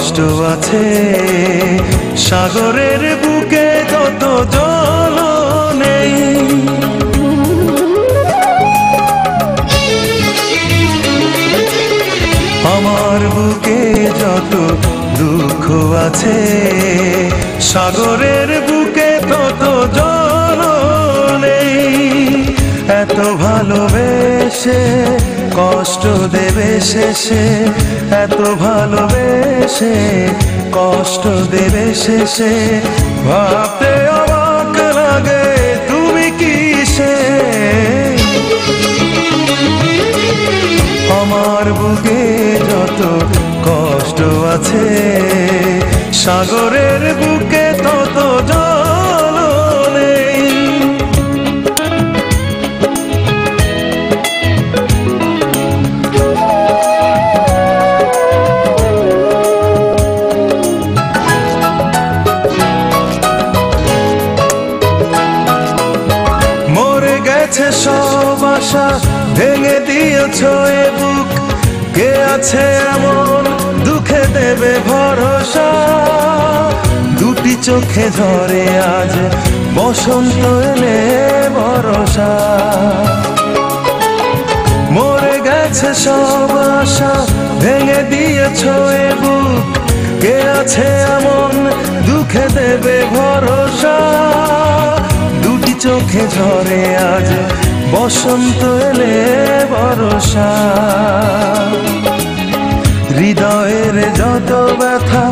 কষ্ট আছে, সাগরের বুকে তত জল নেই। আমার বুকে যত দুঃখ আছে, সাগরের বুকে তত জল নেই। এত ভালোবেসে কষ্ট দেবে শেষে, এত ভালোবেসে কষ্ট দেবে শেষে, ভাবতে অবাক লাগে তুমি কিসে। আমার বুকে যত কষ্ট আছে, সাগরের বুকে তত জল নেই। মরে গেছে সব আশা, ভেঙে দিয়েছ এ বুক, কে আছে এমন দুঃখে দেবে ভরসা। দুটি চোখে ঝরে আজ বসন্ত এলে বরষা। মরে গেছে সব আশা, ভেঙে দিয়েছ এ বুক, কে আছে এমন দুঃখে দেবে ভরসা। দুটি চোখে ঝরে আজ বসন্ত এলে বরষা। হৃদয়ের যত ব্যথা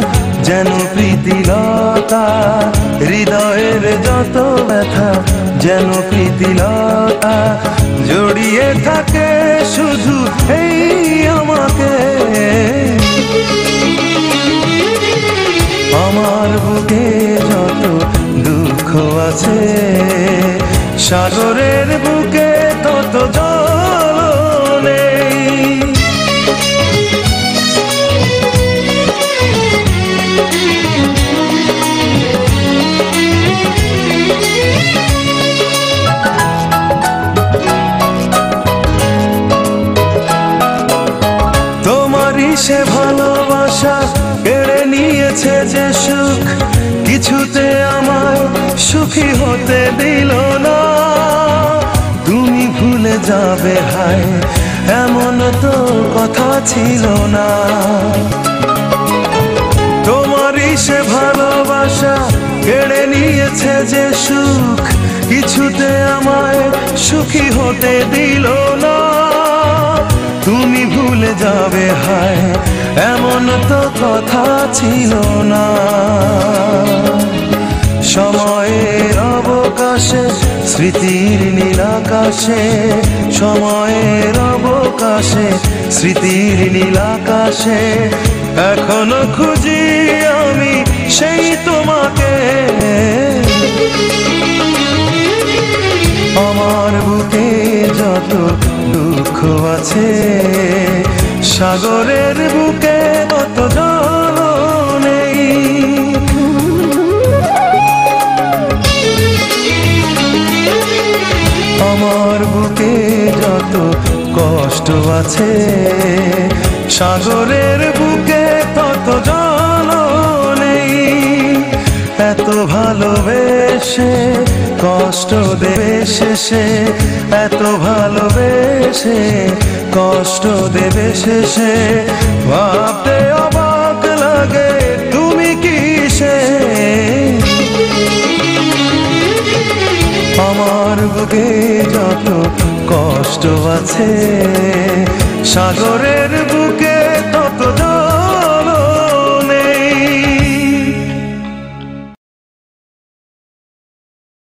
যেন প্রীতিলতা, হৃদয়ের যত ব্যথা যেন প্রীতিলতা, জড়িয়ে থাকে শুধু এই আমাকে। আমার বুকে যত দুঃখ আছে, সাগরের বুকে তত জল নেই। তোমারই সে ভালোবাসা কেড়ে নিয়েছে যে সুখ, কিছুতে আমায় সুখী হতে দিল না। তুমি ভুলে যাবে হায় এমন তো কথা ছিল না। তোমারই সে ভালোবাসা কেড়ে নিয়েছে যে সুখ, কিছুতে আমায় সুখী হতে দিল না। তুমি ভুলে যাবে হায় এমন তো কথা ছিল না। সময়ের অবকাশে স্মৃতির নীলাকাশে, সময়ের অবকাশে স্মৃতির নীলাকাশে, এখনো খুঁজি আমি সেই তোমাকে। আমার বুকে যত দুঃখ আছে, সাগরের বুকে তত জল নেই। আমার বুকে যত কষ্ট আছে, সাগরের বুকে তত জল নেই। এত ভালোবেসে কষ্ট দেবে শেষে, এত ভালোবেসে কষ্ট দেবে শেষে, ভাবতে অবাক লাগে তুমি কিসে। আমার বুকে যত কষ্ট আছে, সাগরের বুকে